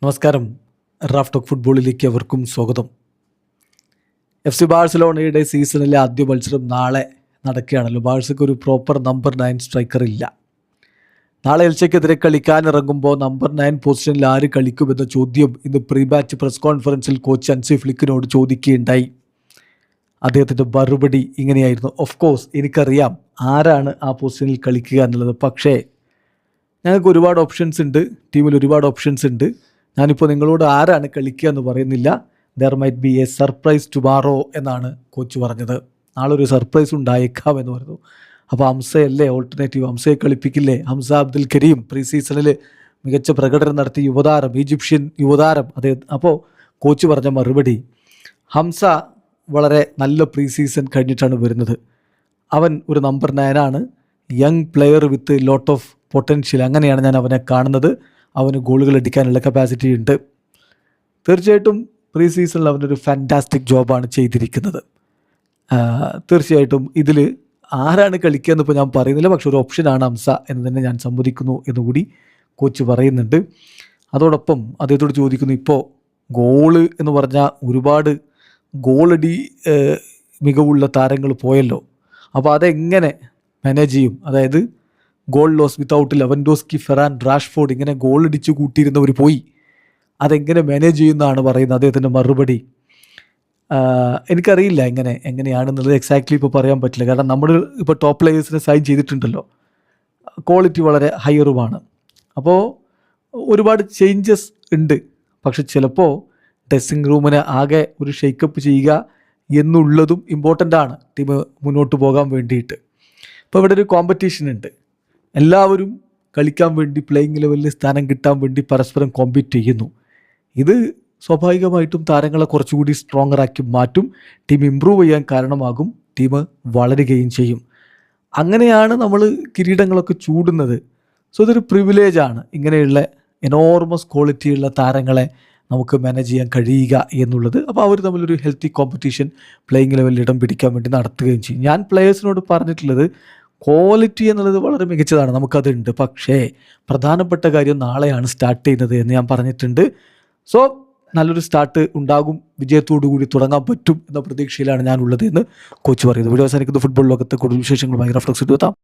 നമസ്കാരം. Raf talk ഫുട്ബോളിലേക്ക് അവർക്കും സ്വാഗതം. FC ബാഴ്സലോണയുടെ സീസണിലെ ആദ്യ മത്സരം നാളെ നടക്കുകയാണല്ലോ. ബാഴ്സയ്ക്ക് ഒരു പ്രോപ്പർ നമ്പർ 9 സ്ട്രൈക്കർ ഇല്ല. നാളെ എൽച്ചയ്ക്കെതിരെ കളിക്കാനിറങ്ങുമ്പോൾ നമ്പർ 9 പൊസിഷനിൽ ആര് കളിക്കുമെന്ന ചോദ്യം ഇന്ന് പ്രീ മാച്ച് പ്രസ് കോൺഫറൻസിൽ കോച്ച് ഹൻസി ഫ്ലിക്കിനോട് ചോദിക്കുകയുണ്ടായി. അദ്ദേഹത്തിൻ്റെ മറുപടി ഇങ്ങനെയായിരുന്നു: ഓഫ് കോഴ്സ് എനിക്കറിയാം ആരാണ് ആ പൊസിഷനിൽ കളിക്കുക എന്നുള്ളത്. പക്ഷേ ഞങ്ങൾക്ക് ഒരുപാട് ഓപ്ഷൻസ് ഉണ്ട്, ടീമിൽ ഒരുപാട് ഓപ്ഷൻസ് ഉണ്ട്. ഞാനിപ്പോൾ നിങ്ങളോട് ആരാണ് കളിക്കുക എന്ന് പറയുന്നില്ല. There might be A surprise tomorrow എന്നാണ് കോച്ച് പറഞ്ഞത്. നാളെ ഒരു സർപ്രൈസ് ഉണ്ടായേക്കാം എന്ന് പറഞ്ഞു. അപ്പോൾ ഹംസയല്ലേ ഓൾട്ടർനേറ്റീവ്? ഹംസയെ കളിപ്പിക്കില്ലേ? ഹംസ അബ്ദുൽ കരീം പ്രീ സീസണിൽ മികച്ച പ്രകടനം നടത്തി യുവതാരം, ഈജിപ്ഷ്യൻ യുവതാരം. അപ്പോൾ കോച്ച് പറഞ്ഞ മറുപടി: ഹംസ വളരെ നല്ല പ്രീ സീസൺ കഴിഞ്ഞിട്ടാണ് വരുന്നത്. അവൻ ഒരു നമ്പർ 9 ആണ്, young player with lot of potential. അങ്ങനെയാണ് ഞാൻ അവനെ കാണുന്നത്. അവന് ഗോളുകൾ അടിക്കാനുള്ള കപ്പാസിറ്റി ഉണ്ട്. തീർച്ചയായിട്ടും പ്രീ സീസണിൽ അവനൊരു ഫാൻറ്റാസ്റ്റിക് ജോബാണ് ചെയ്തിരിക്കുന്നത്. തീർച്ചയായിട്ടും ഇതിൽ ആരാണ് കളിക്കുക എന്നിപ്പോൾ ഞാൻ പറയുന്നില്ല, പക്ഷെ ഒരു ഓപ്ഷനാണ് ഹംസ എന്ന് തന്നെ ഞാൻ സമ്മതിക്കുന്നു എന്നുകൂടി കോച്ച് പറയുന്നുണ്ട്. അതോടൊപ്പം അദ്ദേഹത്തോട് ചോദിക്കുന്നു, ഇപ്പോൾ ഗോള് എന്ന് പറഞ്ഞാൽ ഒരുപാട് ഗോളടി മികവുള്ള താരങ്ങൾ പോയല്ലോ, അപ്പോൾ അതെങ്ങനെ മാനേജ് ചെയ്യും? അതായത് goal loss without Lewandowski, Ferran, Rashford ഇങ്ങനെ ഗോൾ അടിച്ച് കൂട്ടിയിരുന്നവർ പോയി. അതെങ്ങനെ മാനേജ് ചെയ്യുന്നതാണ് പറയുന്നത് അദ്ദേഹത്തിൻ്റെ മറുപടി. എനിക്കറിയില്ല എങ്ങനെയാണെന്നുള്ളത് എക്സാക്ട്ലി ഇപ്പോൾ പറയാൻ പറ്റില്ല. കാരണം നമ്മൾ ഇപ്പോൾ ടോപ്പ് പ്ലേയേഴ്സിനെ സൈൻ ചെയ്തിട്ടുണ്ടല്ലോ, ക്വാളിറ്റി വളരെ ഹയറുമാണ്. അപ്പോൾ ഒരുപാട് ചേഞ്ചസ് ഉണ്ട്. പക്ഷെ ചിലപ്പോൾ ഡ്രസ്സിങ് റൂമിനെ ആകെ ഒരു ഷെയ്ക്കപ്പ് ചെയ്യുക എന്നുള്ളതും ഇമ്പോർട്ടൻ്റ് ആണ് ടീം മുന്നോട്ട് പോകാൻ വേണ്ടിയിട്ട്. ഇപ്പോൾ ഇവിടെ ഒരു കോമ്പറ്റീഷൻ ഉണ്ട്. എല്ലാവരും കളിക്കാൻ വേണ്ടി, പ്ലേയിങ് ലെവലിൽ സ്ഥാനം കിട്ടാൻ വേണ്ടി പരസ്പരം കോമ്പീറ്റ് ചെയ്യുന്നു. ഇത് സ്വാഭാവികമായിട്ടും താരങ്ങളെ കുറച്ചുകൂടി സ്ട്രോങ്ങർ ആക്കി മാറ്റും, ടീം ഇമ്പ്രൂവ് ചെയ്യാൻ കാരണമാകും, ടീം വളരുകയും ചെയ്യും. അങ്ങനെയാണ് നമ്മൾ കിരീടങ്ങളൊക്കെ ചൂടുന്നത്. സോ ഇതൊരു പ്രിവിലേജാണ് ഇങ്ങനെയുള്ള എനോർമസ് ക്വാളിറ്റിയുള്ള താരങ്ങളെ നമുക്ക് മാനേജ് ചെയ്യാൻ കഴിയുക എന്നുള്ളത്. അപ്പോൾ അവർ തമ്മിലൊരു ഹെൽത്തി കോമ്പറ്റീഷൻ പ്ലേയിങ് ലെവലിൽ ഇടം പിടിക്കാൻ വേണ്ടി നടത്തുകയും ചെയ്യും. ഞാൻ പ്ലെയേഴ്സിനോട് പറഞ്ഞിട്ടുള്ളത്, ക്വാളിറ്റി എന്നുള്ളത് വളരെ മികച്ചതാണ്, നമുക്കതുണ്ട്. പക്ഷേ പ്രധാനപ്പെട്ട കാര്യം നാളെയാണ് സ്റ്റാർട്ട് ചെയ്യുന്നത് എന്ന് ഞാൻ പറഞ്ഞിട്ടുണ്ട്. സോ നല്ലൊരു സ്റ്റാർട്ട് ഉണ്ടാകും, വിജയത്തോടു കൂടി തുടങ്ങാൻ പറ്റും എന്ന പ്രതീക്ഷയിലാണ് ഞാനുള്ളത് എന്ന് കോച്ച് പറയുന്നത്. വീഡിയോ അവസാനിക്കുന്ന ഫുട്ബോൾ ലോകത്തെ കൂടുതൽ വിശേഷങ്ങളുമായി റഫ്ലക്സ് എത്താം.